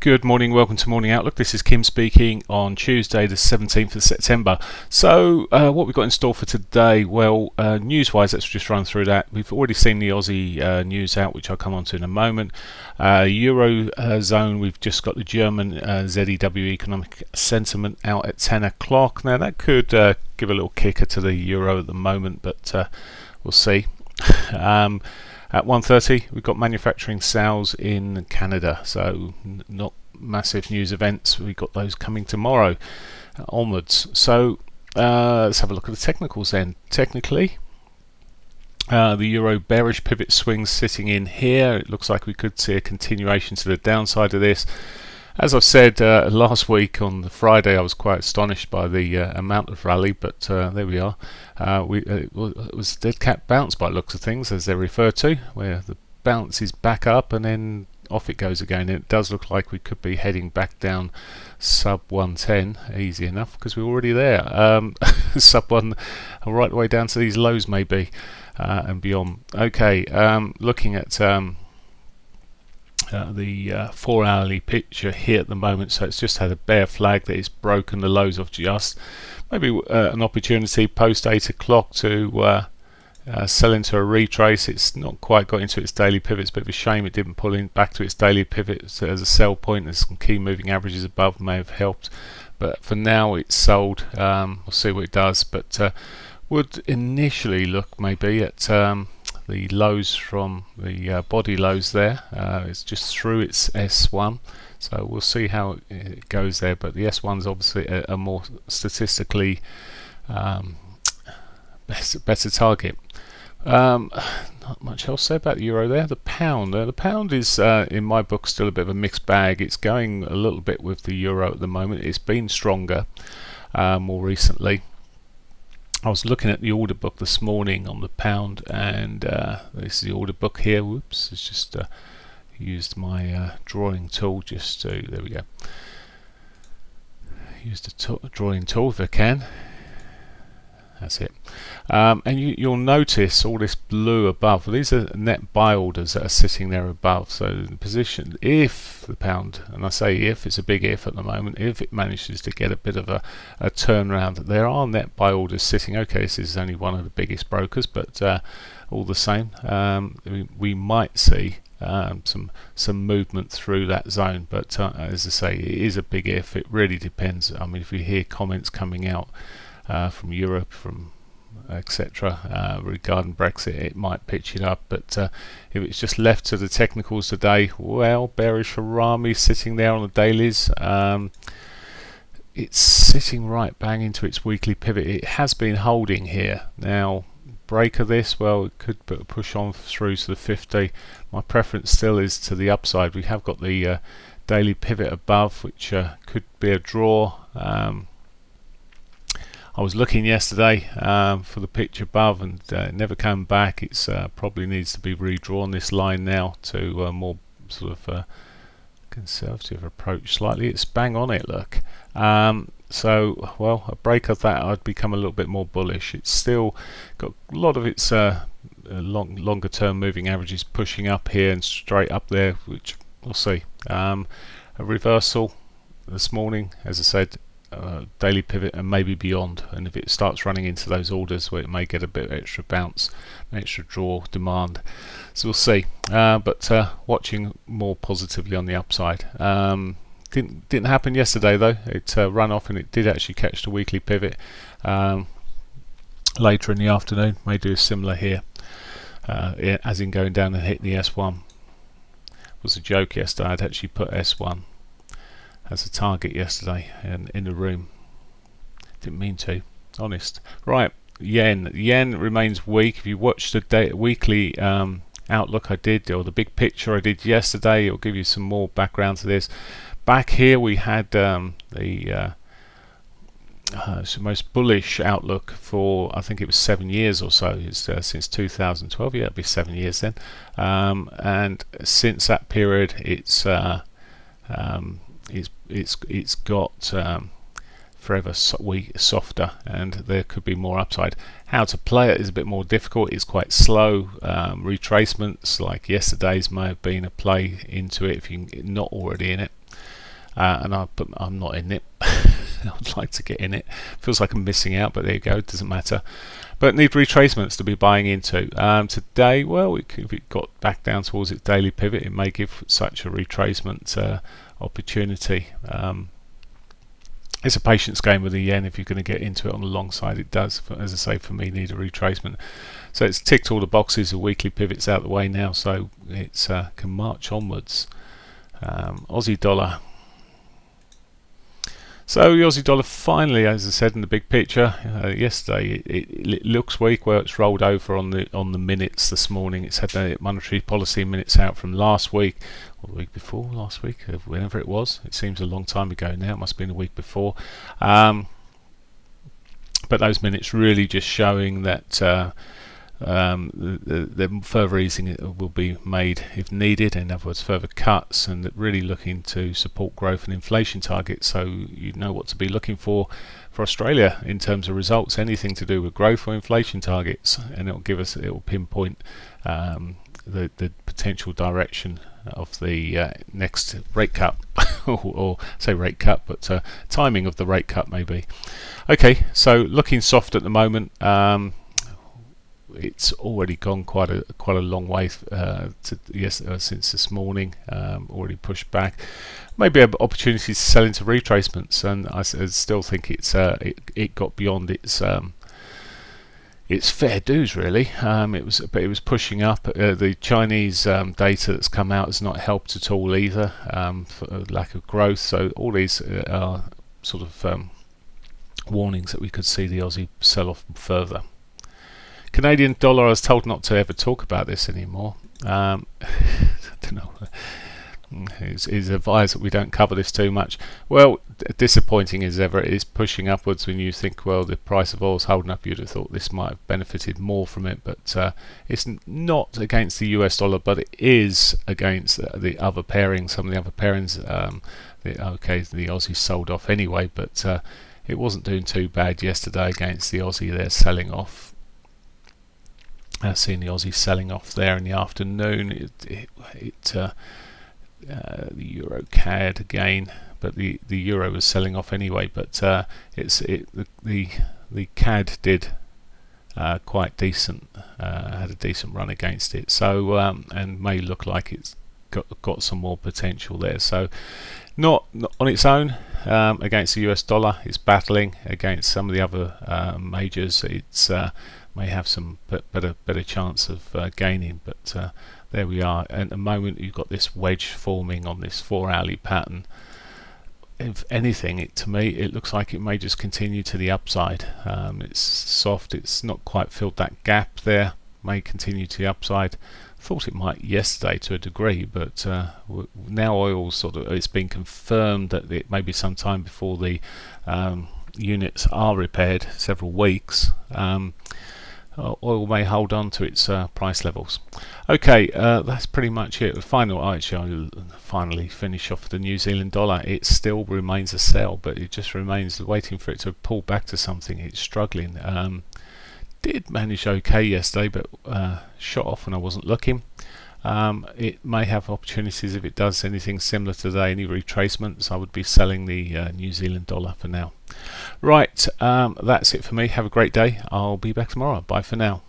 Good morning, welcome to Morning Outlook. This is Kim speaking on Tuesday the 17th of September. So what we've got in store for today, well, news-wise, let's just run through that. We've already seen the Aussie news out, which I'll come on to in a moment. Eurozone, we've just got the German ZEW economic sentiment out at 10 o'clock. Now that could give a little kicker to the euro at the moment, but we'll see. At 1:30, we've got manufacturing sales in Canada, so not massive news events. We've got those coming tomorrow onwards. So let's have a look at the technicals then. Technically, the euro bearish pivot swings sitting in here. It looks like we could see a continuation to the downside of this. As I've said last week on the Friday, I was quite astonished by the amount of rally, but there we are. It was a dead cat bounce by the looks of things, as they refer to, where the bounce is back up and then off it goes again. It does look like we could be heading back down sub 110, easy enough, because we're already there. Sub 1, right the way down to these lows maybe, and beyond. Okay, looking at the 4-hourly picture here at the moment, so it's just had a bear flag that is broken the lows of just maybe an opportunity post 8 o'clock to sell into a retrace. It's not quite got into its daily pivot. It's a bit of a shame it didn't pull in back to its daily pivot so as a sell point. There's some key moving averages above may have helped, but for now it's sold. We'll see what it does, but would initially look maybe at the lows from the body lows there. It's just through its S1, so we'll see how it goes there, but the S1 is obviously a more statistically better target. Not much else to say about the euro there. The pound is in my book still a bit of a mixed bag. It's going a little bit with the euro at the moment. It's been stronger more recently. I was looking at the order book this morning on the pound, and this is the order book here. Whoops, it's just used my drawing tool just to, there we go. Use the drawing tool if I can. That's it. And you'll notice all this blue above. Well, these are net buy orders that are sitting there above. So the position, if the pound, and I say if, it's a big if at the moment, if it manages to get a bit of a turnaround, there are net buy orders sitting. Okay, this is only one of the biggest brokers, but all the same, we might see some movement through that zone. But as I say, it is a big if. It really depends. I mean, if we hear comments coming out from Europe, from etc. Regarding Brexit, it might pitch it up, but if it's just left to the technicals today, well, bearish Harami sitting there on the dailies. It's sitting right bang into its weekly pivot. It has been holding here. Now, break of this, well, it could push on through to the 50. My preference still is to the upside. We have got the daily pivot above, which could be a draw. I was looking yesterday for the pitch above, and it never came back. It's probably needs to be redrawn, this line now, to a more sort of conservative approach slightly. It's bang on it, look. So, well, a break of that, I'd become a little bit more bullish. It's still got a lot of its longer term moving averages pushing up here and straight up there, which we'll see. A reversal this morning, as I said, daily pivot and maybe beyond, and if it starts running into those orders where it may get a bit of extra bounce, an extra draw demand, so we'll see. But watching more positively on the upside. Didn't happen yesterday though. It ran off, and it did actually catch the weekly pivot later in the afternoon. May do similar here, as in going down and hit the S1. It was a joke yesterday. I'd actually put S1 as a target yesterday in the room. Didn't mean to, honest. Right, yen remains weak. If you watch the weekly outlook I did, or the big picture I did yesterday, it'll give you some more background to this. Back here we had the most bullish outlook for, I think it was 7 years or so. It's since 2012. Yeah, it'll be 7 years then. And since that period, it's got forever softer, and there could be more upside. How to play it is a bit more difficult. It's quite slow. Retracements like yesterday's may have been a play into it if you're not already in it. But I'm not in it. I would like to get in it. Feels like I'm missing out, but there you go. It doesn't matter. But need retracements to be buying into. Today, well, if it got back down towards its daily pivot, it may give such a retracement opportunity. It's a patience game with the yen. If you're going to get into it on the long side, it does. As I say, for me, need a retracement. So it's ticked all the boxes. The weekly pivot's out the way now, so it can march onwards. Aussie dollar. So the Aussie dollar finally, as I said in the big picture yesterday, it looks weak. Well, it's rolled over on the minutes this morning. It's had the monetary policy minutes out from last week, or the week before last week, whenever it was. It seems a long time ago now. It must have been a week before. But those minutes really just showing that the further easing will be made if needed, in other words further cuts, and really looking to support growth and inflation targets. So you know what to be looking for Australia in terms of results, anything to do with growth or inflation targets, and it'll pinpoint the potential direction of the next rate cut or say rate cut, but timing of the rate cut maybe. Okay, so looking soft at the moment. It's already gone quite a long way since this morning. Already pushed back. Maybe an opportunity to sell into retracements, and I still think it got beyond its fair dues really. It was pushing up. The Chinese data that's come out has not helped at all either. For lack of growth. So all these are sort of warnings that we could see the Aussie sell off further. Canadian dollar, I was told not to ever talk about this anymore. I don't know. He's advised that we don't cover this too much. Well, disappointing as ever, it is pushing upwards when you think, well, the price of oil is holding up. You'd have thought this might have benefited more from it, but it's not against the US dollar, but it is against the other pairings. Some of the other pairings, the Aussie sold off anyway, but it wasn't doing too bad yesterday against the Aussie. They're selling off. Seeing the Aussie selling off there in the afternoon. The Euro CAD again, but the Euro was selling off anyway. But the CAD did quite decent, had a decent run against it. So and may look like it's got some more potential there. So not on its own against the US dollar. It's battling against some of the other majors. It's may have some better chance of gaining, but there we are. At the moment you've got this wedge forming on this 4-hourly pattern. If anything, to me it looks like it may just continue to the upside. It's soft, it's not quite filled that gap there, may continue to the upside. Thought it might yesterday to a degree, but now oil it's been confirmed that it may be some time before the units are repaired, several weeks. Oil may hold on to its price levels. Okay, that's pretty much it. I'll finally finish off the New Zealand dollar. It still remains a sell, but it just remains waiting for it to pull back to something. It's struggling. Did manage okay yesterday, but shot off when I wasn't looking. It may have opportunities if it does anything similar today, any retracements. I would be selling the New Zealand dollar for now. Right, that's it for me. Have a great day. I'll be back tomorrow. Bye for now.